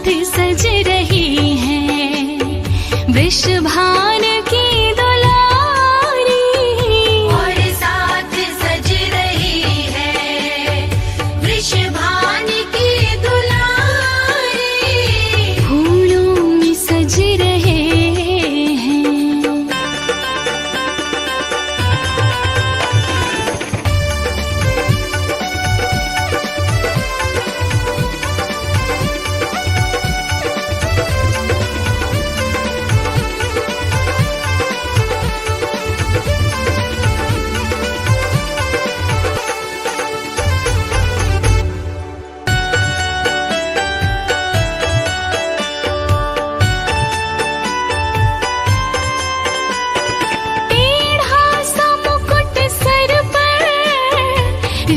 साथ सज रही हैं वृषभान की दुलारी, और साथ सज रही है वृषभान की दुलारी, फूलों में सज रहे हैं।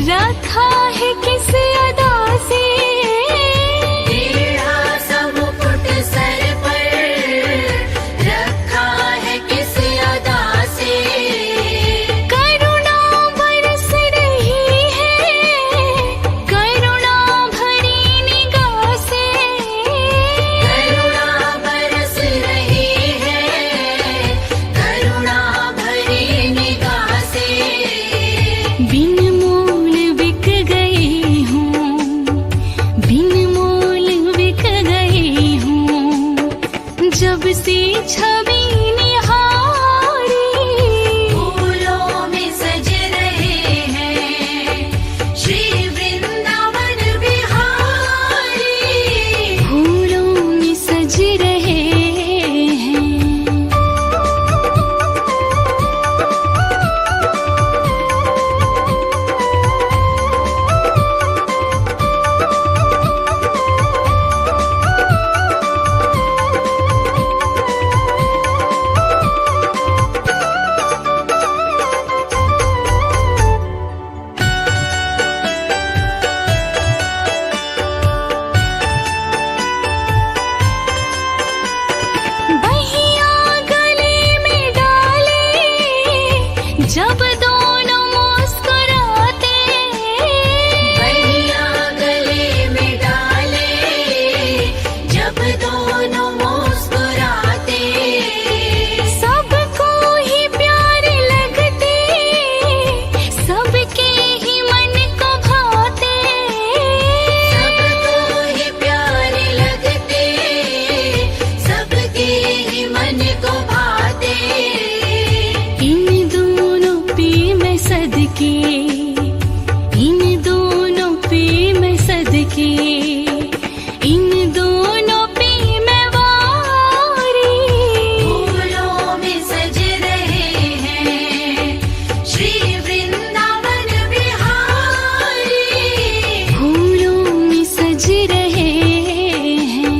रखा है किस अदा से, टेढ़ा सा मुकुट सर पर रखा है किस अदा से, करुणा बरस रही है करुणा भरी निगाह से, करुणा बरस रही है करुणा भरी निगाह से, बिन मोल बिक गई हूँ, बिन मोल बिक गई हूँ, जब से छवि निहारी, फूलों में सज रहे हैं श्री वृंदावन बिहारी, फूलों में सज रहे हैं। बहिया गले में डाले जब दोनों मुस्कुराते, बहिया गले में डाले जब दोनों मुस्कुराते, सबको ही प्यारे लगते सबके ही मन को भाते, सबको ही प्यारे लगते सबके ही मन को भाते, इन दोनों पे मैं सदके, इन दोनों पे मैं सदके, इन दोनों पे मैं वारी, फूलों में सज रहे हैं श्री वृंदावन बिहारी, फूलों में सज रहे हैं।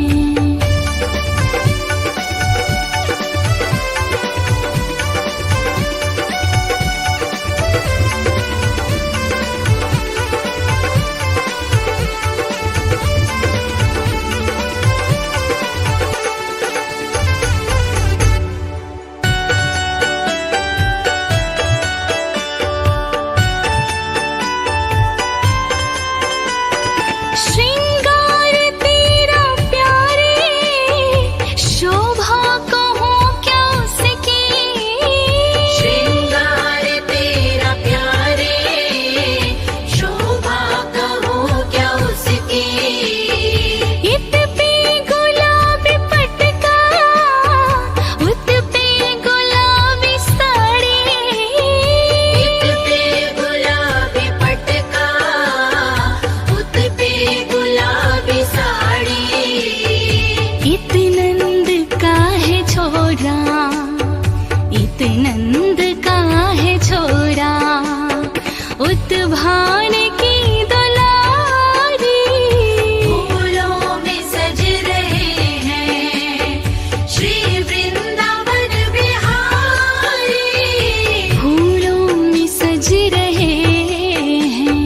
श्रृंगार तेरा प्यारे शोभा कहूँ क्या उसकी, श्रृंगार तेरा प्यारे शोभा कहूँ क्या उसकी, इत पे गुलाबी पटका उत पे गुलाबी साड़ी, इत पे गुलाबी पटका उत पे गुलाबी साड़ी, इत नंद का है छोरा, इत नंद का है छोरा, उत भान की दुलारी, फूलों में सज रहे हैं श्री वृंदावन बिहारी, फूलों में सज रहे हैं।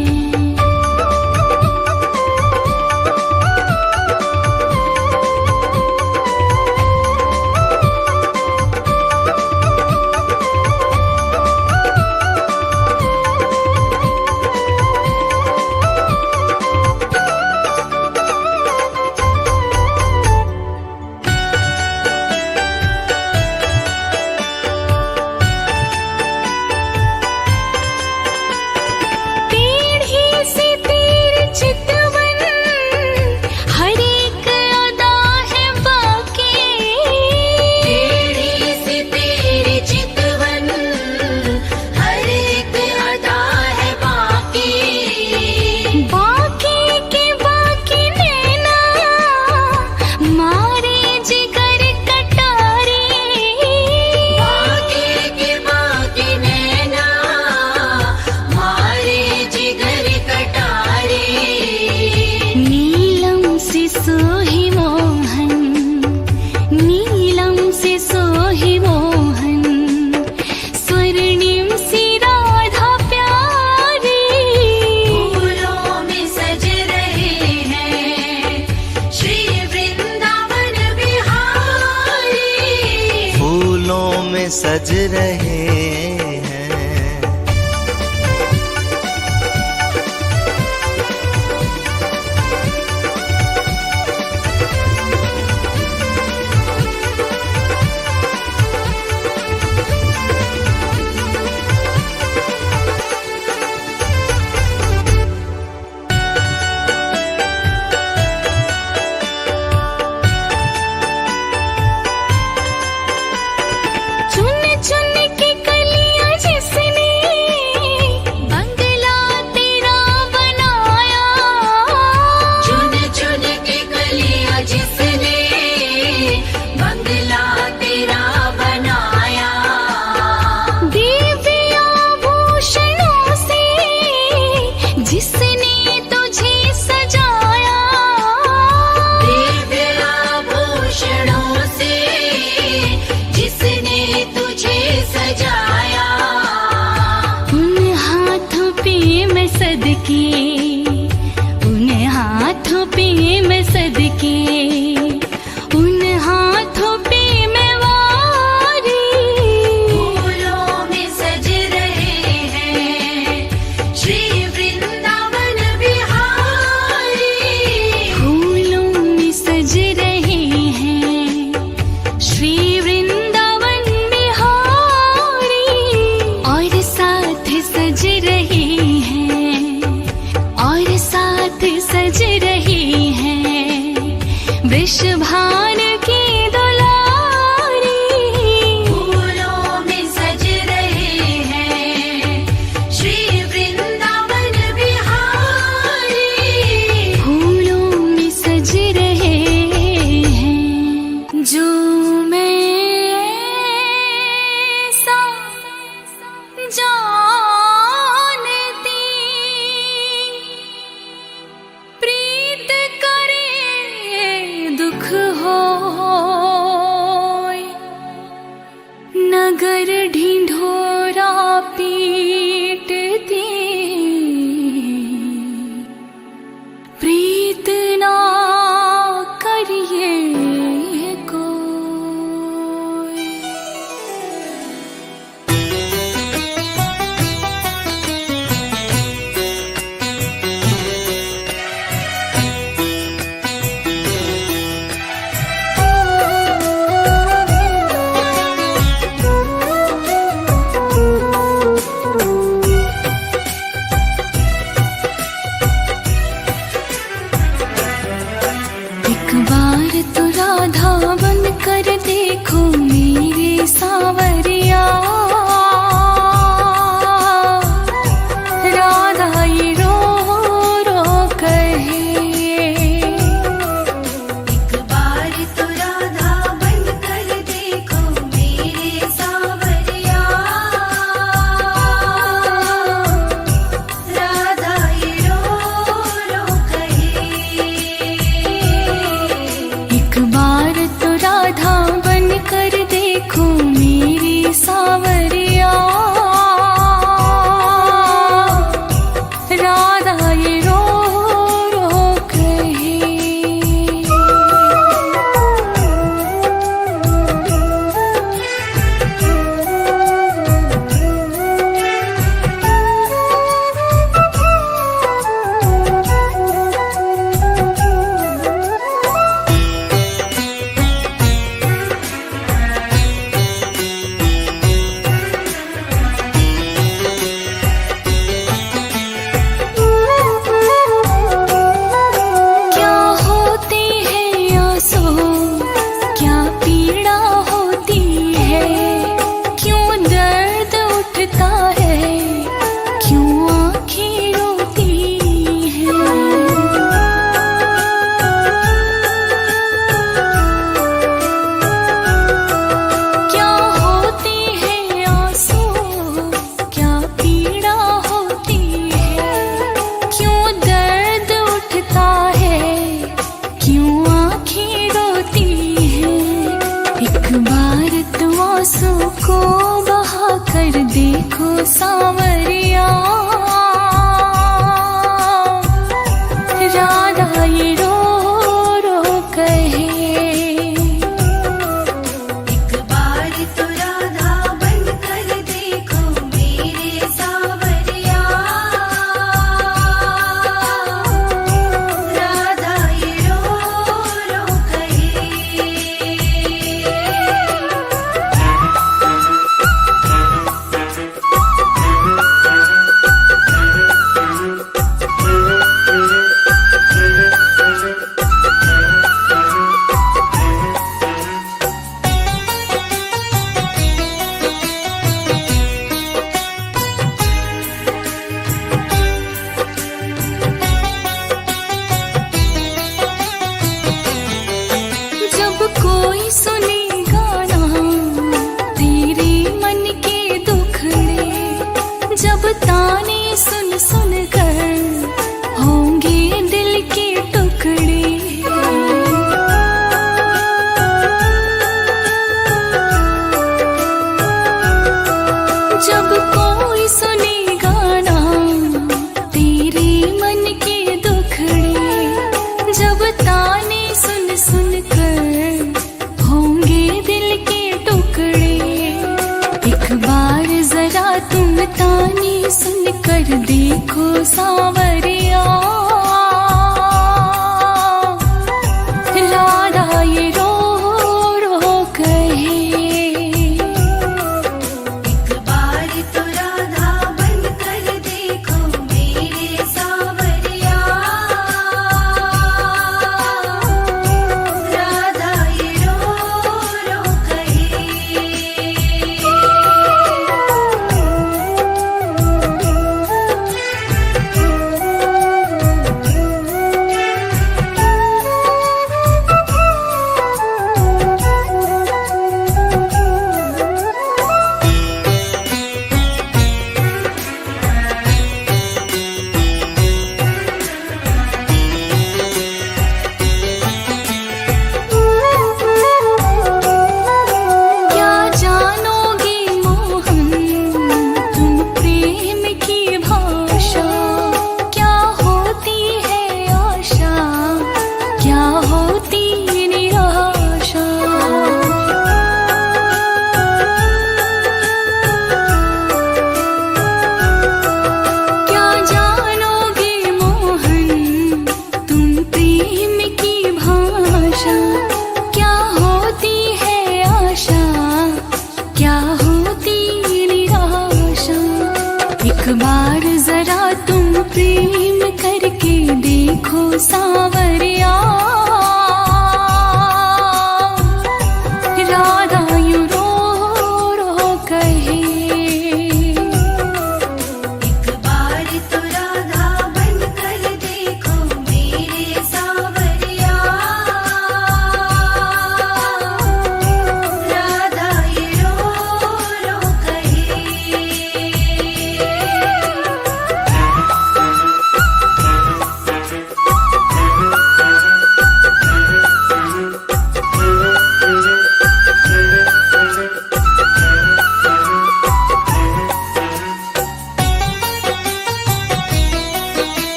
सोहि मोहन, नीलम से सोहि मोहन, स्वर्णिम सी राधा प्यारी। फूलों में सज रहे हैं श्री वृंदावन बिहारी। फूलों में सज रहे हैं। चुन चुन के कलियां जिसने बंगला तेरा बनाया। चुन चुन के कलियां जिसने बंगला तेरा बनाया। दिव्य आभूषणों से जिसने तुझे सजाया। दिव्य आभूषणों से जिसने तुझे सजाया। उन हाथों पे मैं सदके, उन हाथों पे मैं सदके, उन हाथों पे मैं वारी। फूलों में सज रहे हैं श्री वृंदावन बिहारी। फूलों में सज रहे हैं श्री वृंदावन बिहारी। और साथ सज रहे हैं, और साथ सज रहे हैं वृषभान की दुलारी। फूलों में सज रहे हैं श्री वृंदावन बिहारी। फूलों में सज रहे हैं। जो मैं ऐसा जानती, प्रीत करे दुख होय, नगर ढिंढोरा पीटती, प्रीत ना करिए कोई। एक बार तो राधा बन कर देखो मेरे सांवरिया। राधा ये रो रो कहे, एक बार तो राधा बन कर देखो मेरे सांवरिया। राधा ये रो रो कहे। एक बार तो राधा बन कर सावरिया। राधा ये रो रो कहे, एक बार तो राधा बन कर देखो मेरे सावरिया। राधा ये रो रो कहे। जब कोई सुने गाना तेरे मन के दुखड़े, जब ताने सुन सुन कर होंगे दिल के टुकड़े। जब कोई सुने गाना तेरे मन के दुखड़े, जब ताने सुन सुन कर होंगे दिल के टुकड़े। एक बार जरा तुम ताने सुन कर देखो सावरिया। राधा ये रो रो कहे, एक बार तो राधा बन कर देखो मेरे सावरिया। राधा ये रो रो कहे।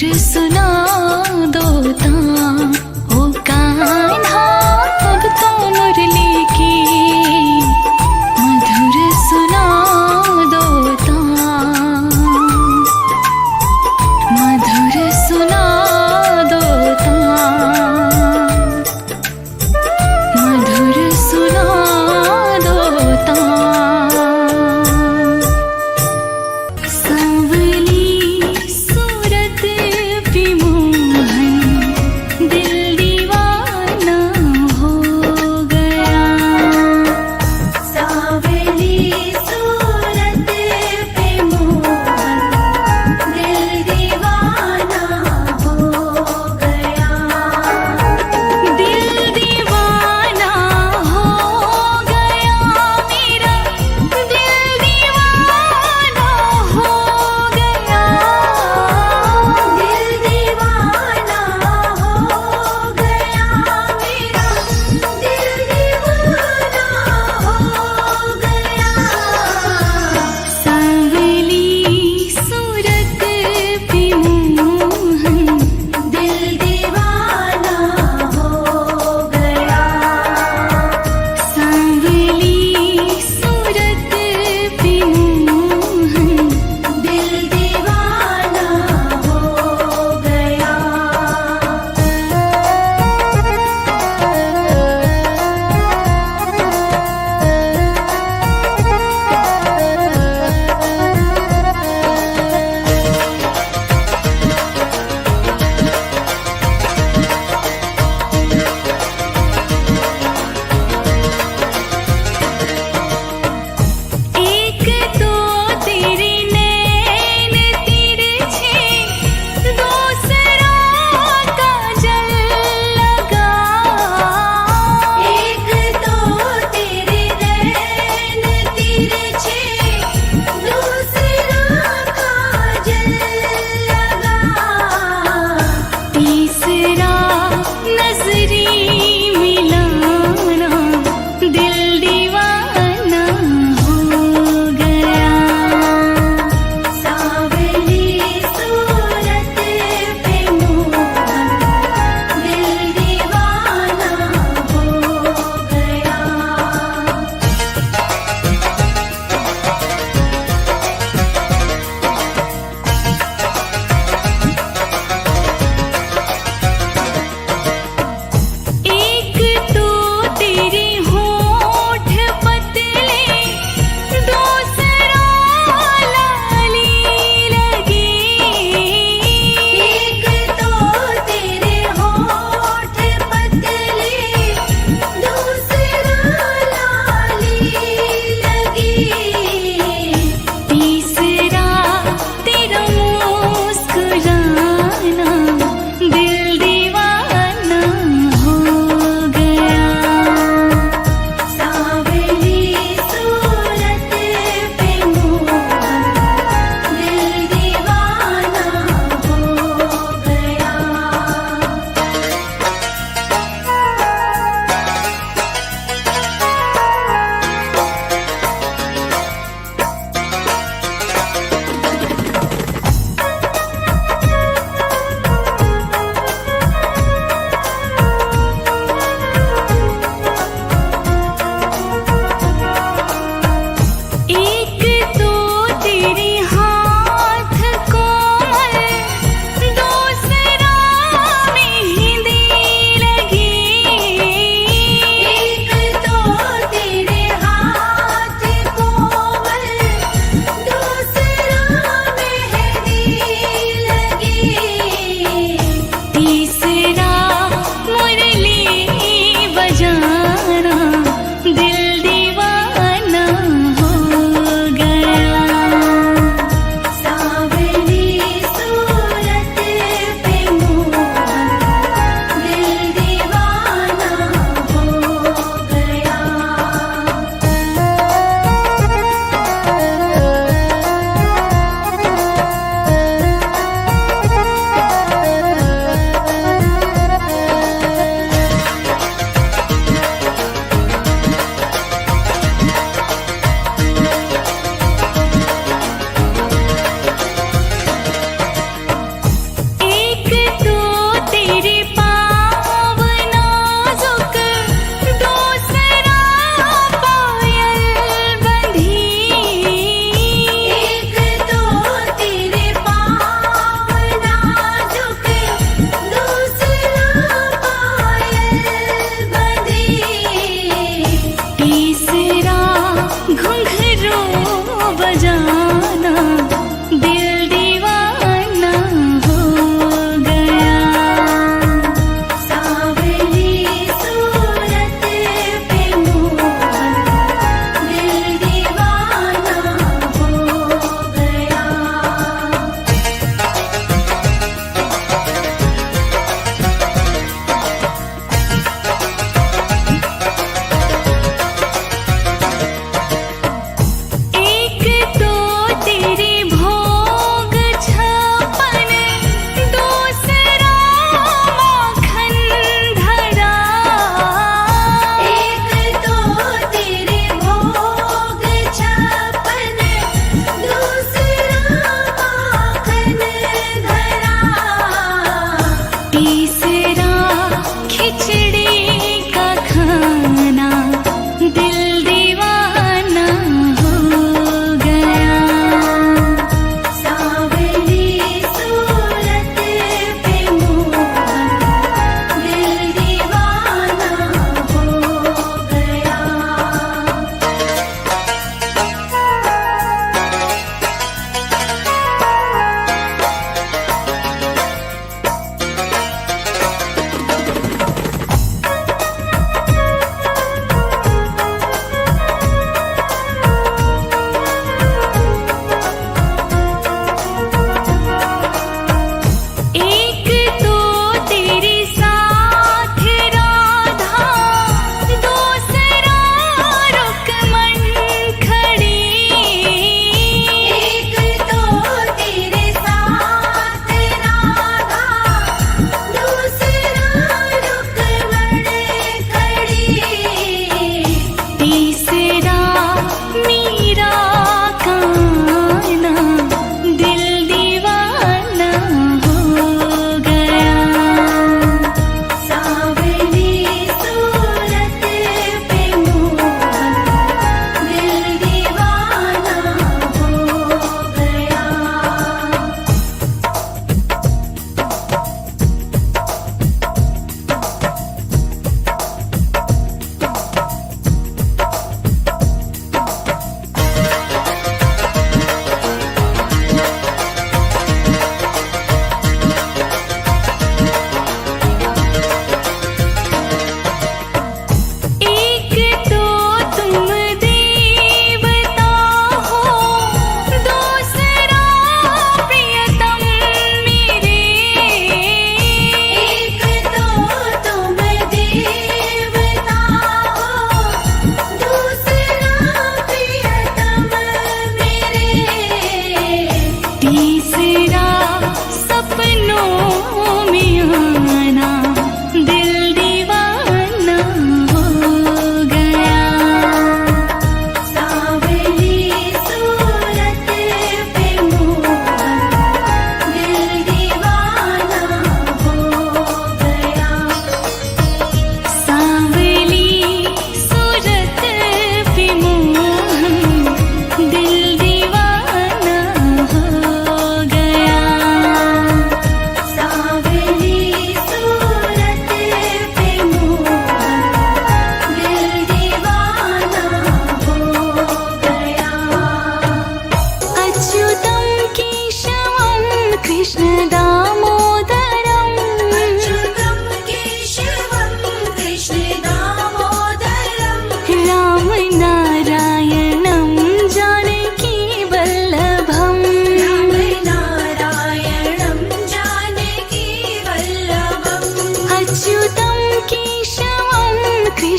सुना दोता ओ कान्हा अब तो मुरली की मधुर सुना दोता मधुर सुना दोता मधुर सुना दोता सांवली सूरत भी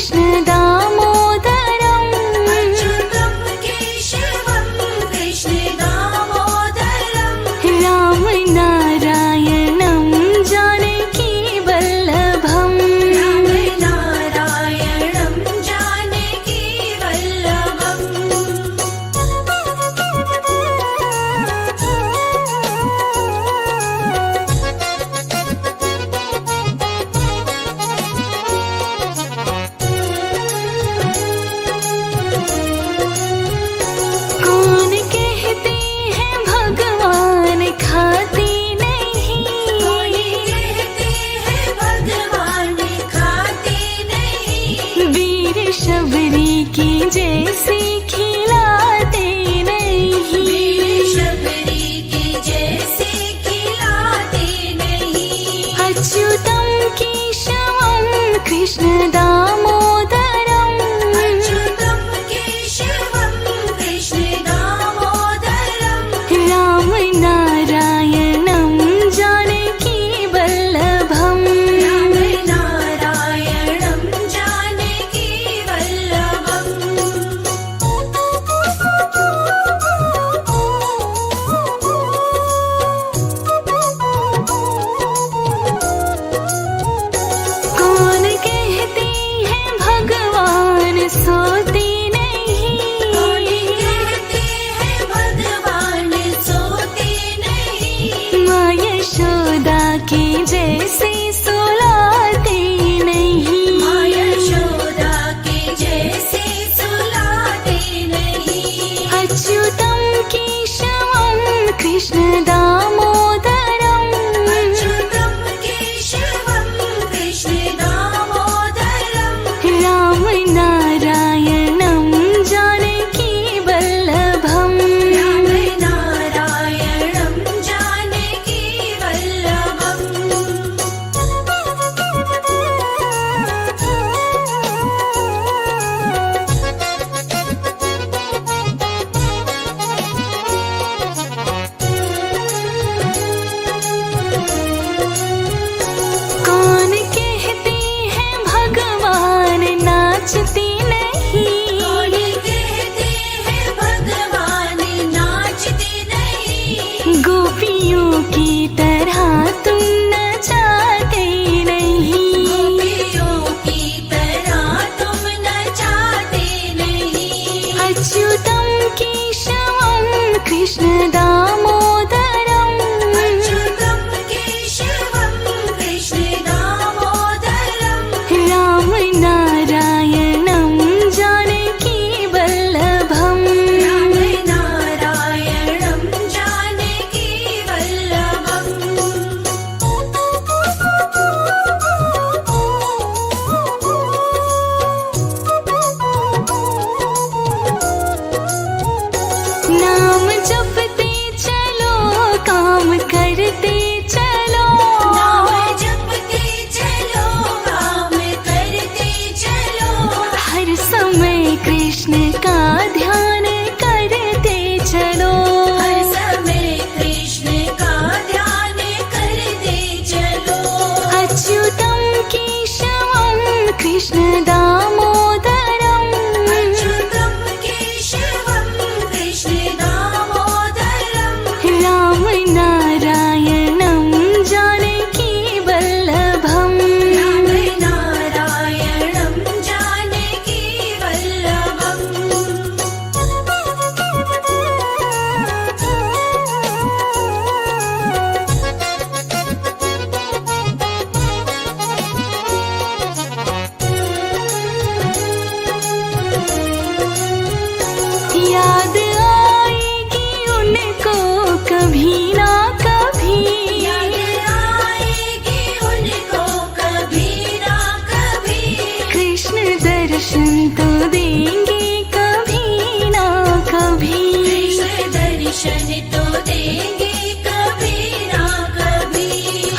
कृष्ण दामोदरम् अच्युतं केशवं कृष्ण दामोदरम् राम नारायणं जानकी वल्लभम् राम नारायणं जानकी वल्लभम् कौन कहते हैं भगवान खाते नहीं कहते हैं भगवान खाते नहीं वीर शबरी की जैसे खिलाते नहीं शबरी की जैसे खिलाते नहीं अच्युतं केशवं कृष्ण दामोदरम् अच्युतं केशवं कृष्ण दामोदरम् राम नारायणं जानकी वल्लभम् राम नारायणं जानकी वल्लभम् कौन कहते हैं भगवान सोते नहीं कहते हैं भगवान सोते नहीं माँ यशोदा के जैसे सुलाते नहीं माँ यशोदा के जैसे सुलाते नहीं अच्युतं केशवं कृष्ण दामोदरम् अच्युतं केशवं कृष्ण दामोदरम् राम नारायणं जानकी वल्लभम् राम नारायणं जानकी वल्लभम् कौन कहते हैं भगवान नाचते नहीं कहते हैं भगवान नाचते नहीं गोपियों की तरह तुम नचाते नहीं गोपियों की तरह तुम नचाते नहीं अच्युतं केशवं कृष्ण दामोदरम् अच्युतं केशवं कृष्ण दामोदरम् राम नारायणं जानकी वल्लभम् राम नारायणं जानकी वल्लभम् नाम जपते चलो काम करते चलो नाम जपते चलो काम करते चलो हर समय कृष्ण का ध्यान करते चलो हर समय कृष्ण का ध्यान करते चलो अच्युतं केशवं कृष्ण दामोदरम् अच्युतं केशवं कृष्ण दामोदरम् राम नारायणं जानकी वल्लभम् राम नारायणं जानकी वल्लभम् याद आएगी उनको कभी ना कभी याद आएगी उनको कभी ना कभी कृष्ण दर्शन तो देंगे कभी ना कभी कृष्ण दर्शन तो देंगे कभी ना कभी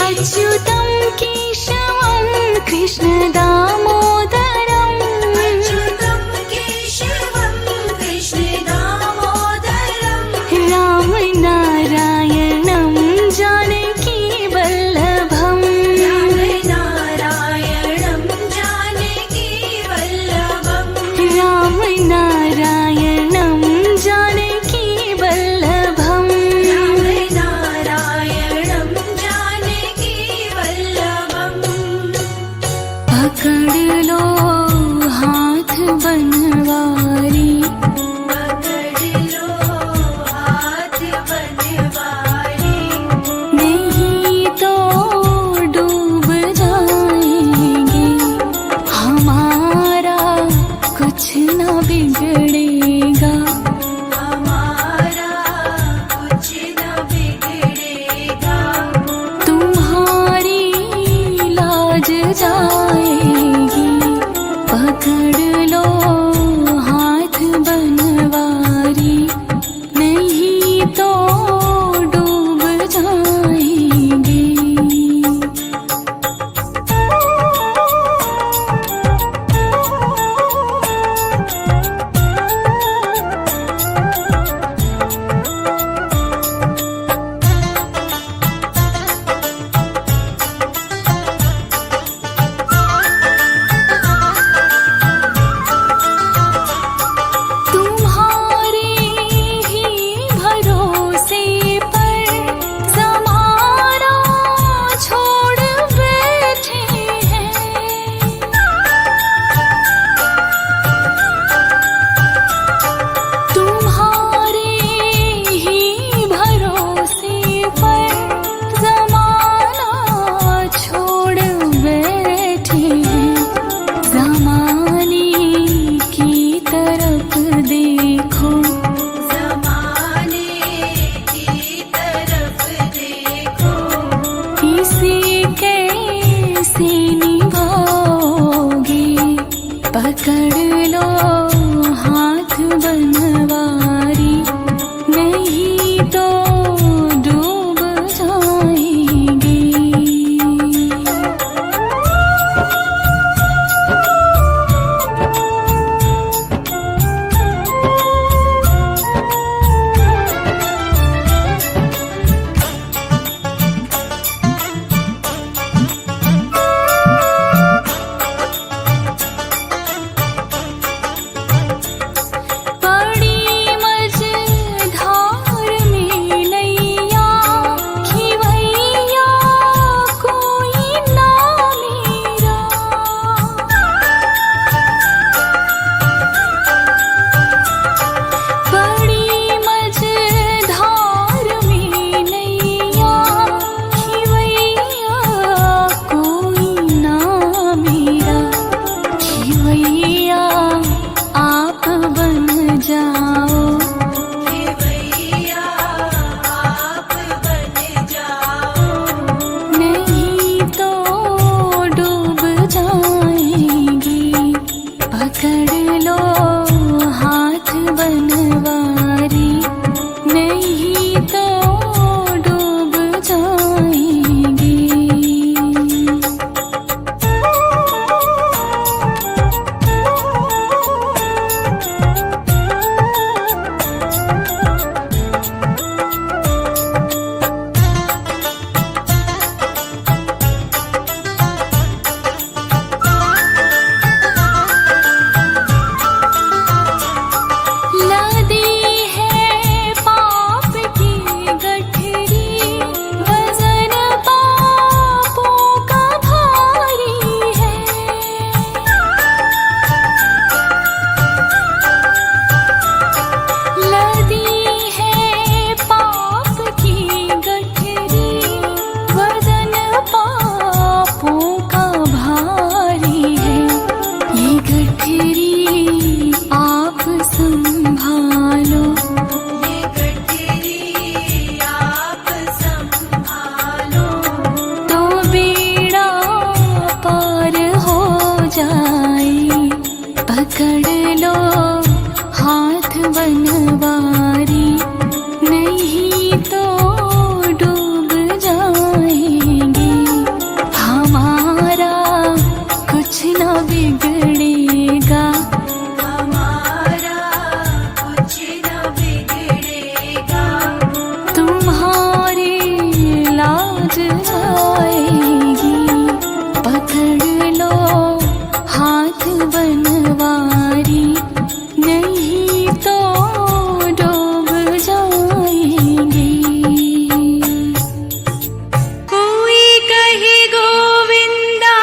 अच्युतं केशवं कृष्ण दामोदरम् अच्युतं केशवं कृष्ण दामोदरम् राम नारायणं जानकी वल्लभम् राम नारायणं जानकी वल्लभम् पकड़ लो हाथ बनवारी, नहीं तो डूब जाएंगे। तुम्हारे ही भरोसे पर ज़माना छोड़ बैठे हैं। तुम्हारे ही भरोसे पर ज़माना छोड़ बैठे हैं। ज़माने की तरफ देखो, ज़माने की तरफ देखो, इसे कैसे निभाओगे। पकड़ लो हाथ बनवारी, नहीं तो डूब जाएंगे। बड़ी मझधार में नैया खिवैया कोई ना मेरा। बड़ी मझधार में नैया खिवैया कोई ना मेरा। खिवैया आप बन जाओ, खिवैया आप बन जाओ, नहीं तो डूब जाएंगे। पकड़ लो हाथ बनवारी, नहीं तो डूब जाएंगे। लदी है पाप की गठरी, वजन पापों का भारी है। लदी है पाप की गठरी, वजन पापों का भारी है। ये गठरी आप संभालो, ये गठरी आप संभालो, तो बेड़ा पार हो जाए। पकड़ लो हाथ बनवारी, नहीं तो डूब जाएंगे। हमारा कुछ न बिगड़ेगा, हमारा कुछ न बिगड़ेगा, तुम्हारी लाज जाएगी। पकड़ लो हाथ बनवारी, नहीं तो डूब जाएंगे। कोई कहे गोविंदा,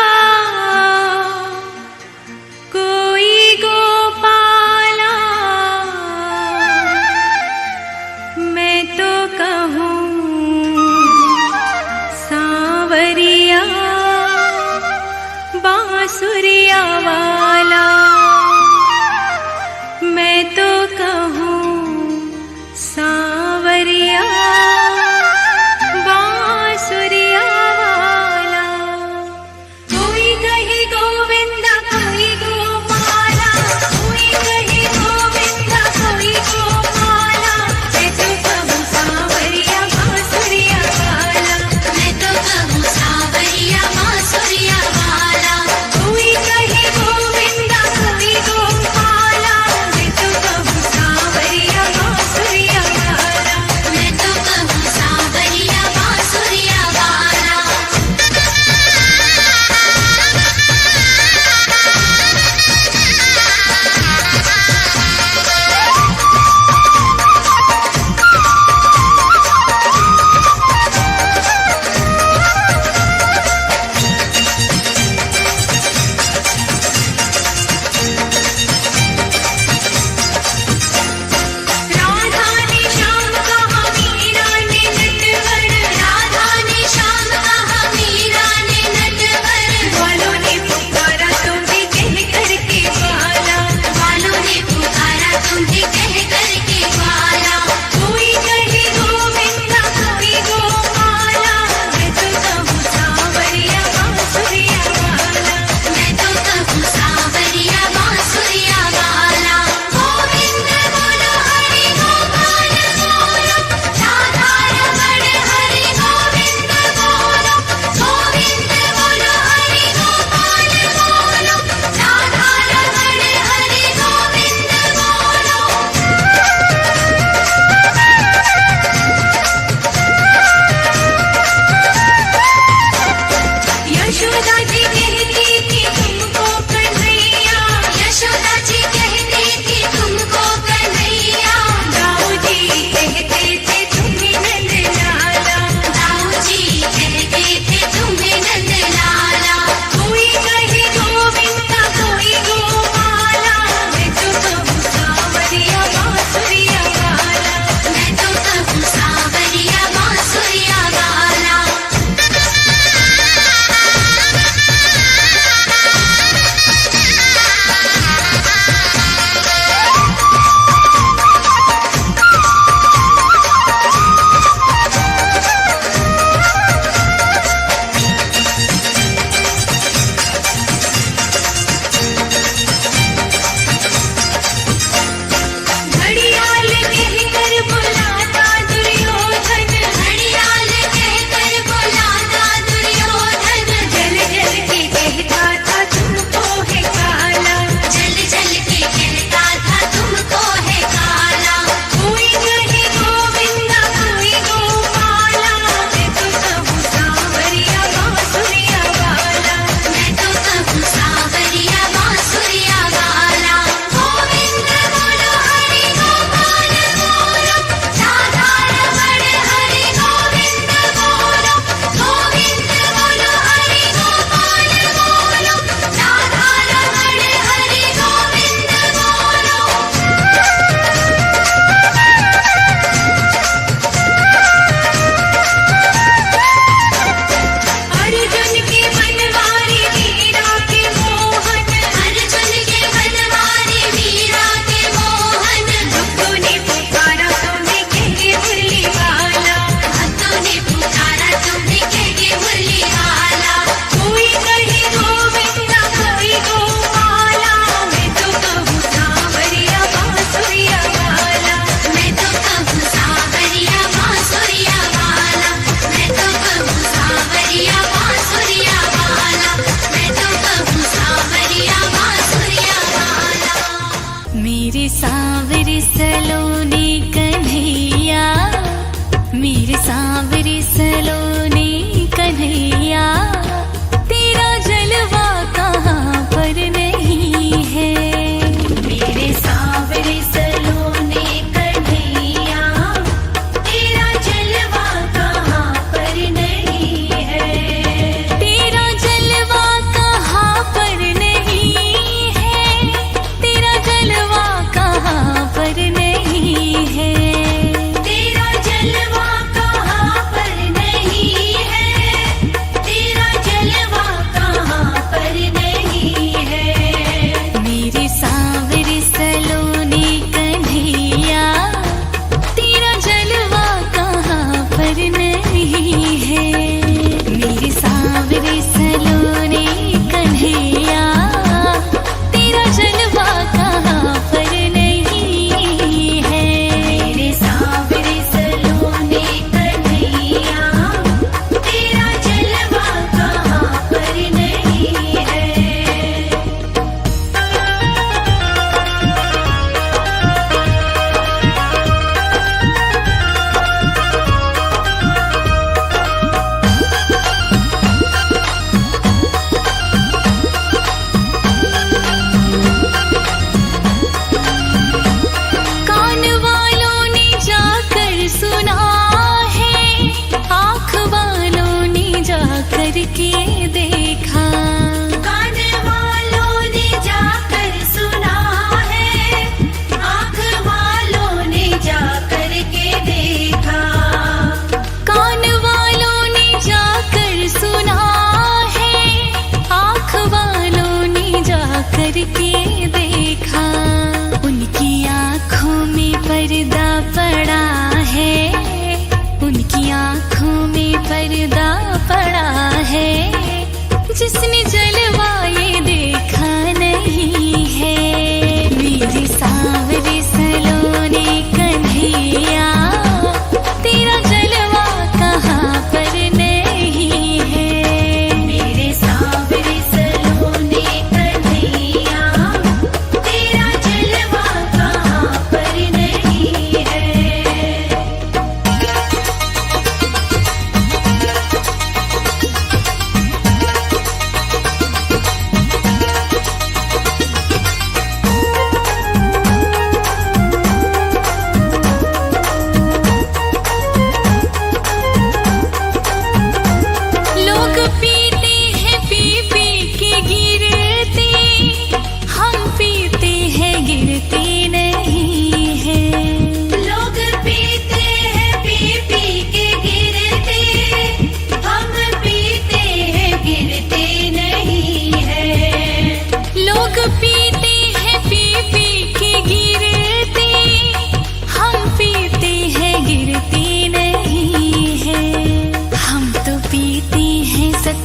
कोई गोपाला, मैं तो कहूँ सांवरिया बांसुरिया वाला। मैं तो कहूँ सांवरिया बांसुरिया वाला। कोई कहे गोविंदा, कोई गोपाल,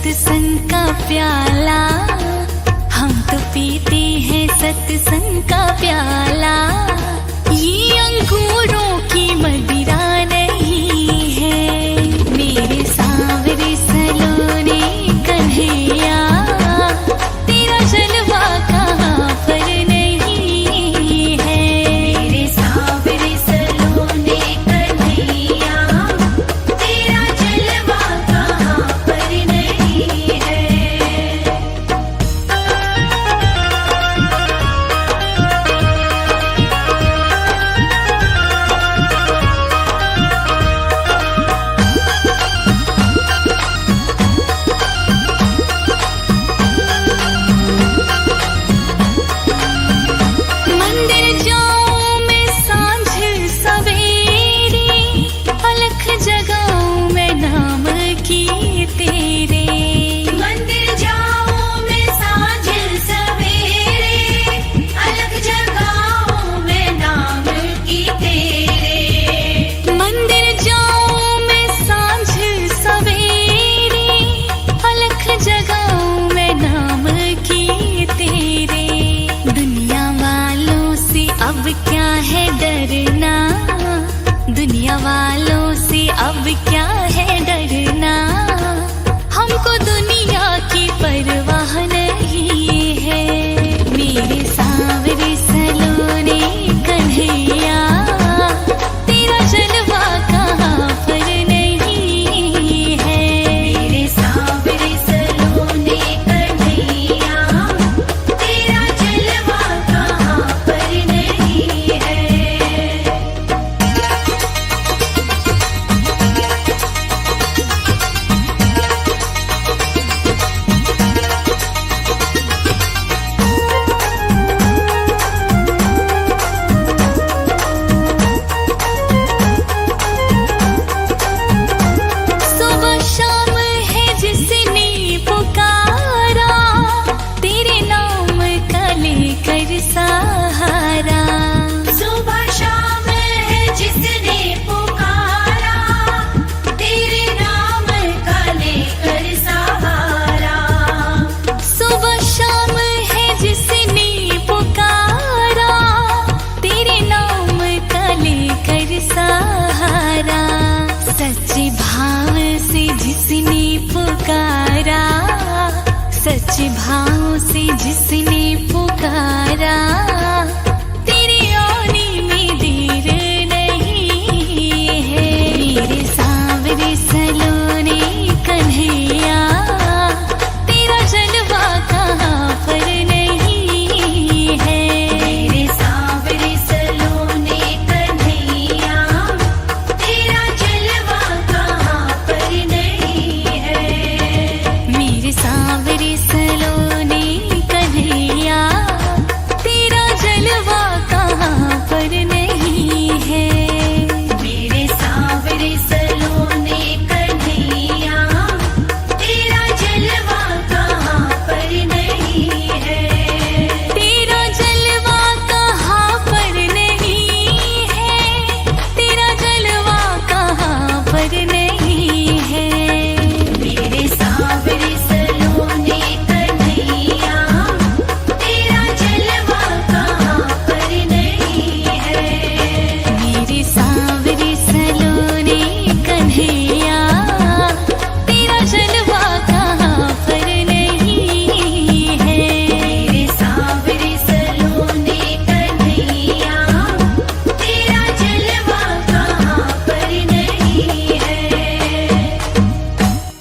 सत्संग का प्याला, हम तो पीते हैं सत्संग का प्याला। ये अंगूरों की मदिरा नहीं है, मेरे सांवरे सलोने कन्हैया, तेरा जलवा कहाँ पर नहीं है। मेरे सांवरे सलोने कन्हैया, तेरा जलवा कहाँ पर नहीं है। मंदिर जाऊं मैं सांझ सवेरे, अलख जगाऊं मैं नाम की तेरे। मंदिर जाऊं मैं सांझ सवेरे, अलग जगाऊं मैं नाम की तेरे। मंदिर जाऊं मैं सांझ सवेरे, अलख जगाऊं मैं नाम की तेरे। दुनिया वालों से अब क्या है डरना, दुनिया वालों से अब क्या है डरना, हमको दुनिया की परवाह नहीं है। मेरे सांवरे सलोने कन्हैया, तेरा जलवा कहाँ पर नहीं है। मेरे सांवरे सलोने कन्हैया, तेरा जलवा कहाँ पर नहीं है। सुबह शाम है जिसने पुकारा, तेरे नाम का लेकर सहारा। सुबह शाम है जिसने पुकारा, तेरे नाम का लेकर सहारा। सुबह शाम है जिसने पुकारा, तेरे नाम का लेकर सहारा। सच्चे भाव से जिसने पुकारा, सच्चे भाव से जिसने पुकारा,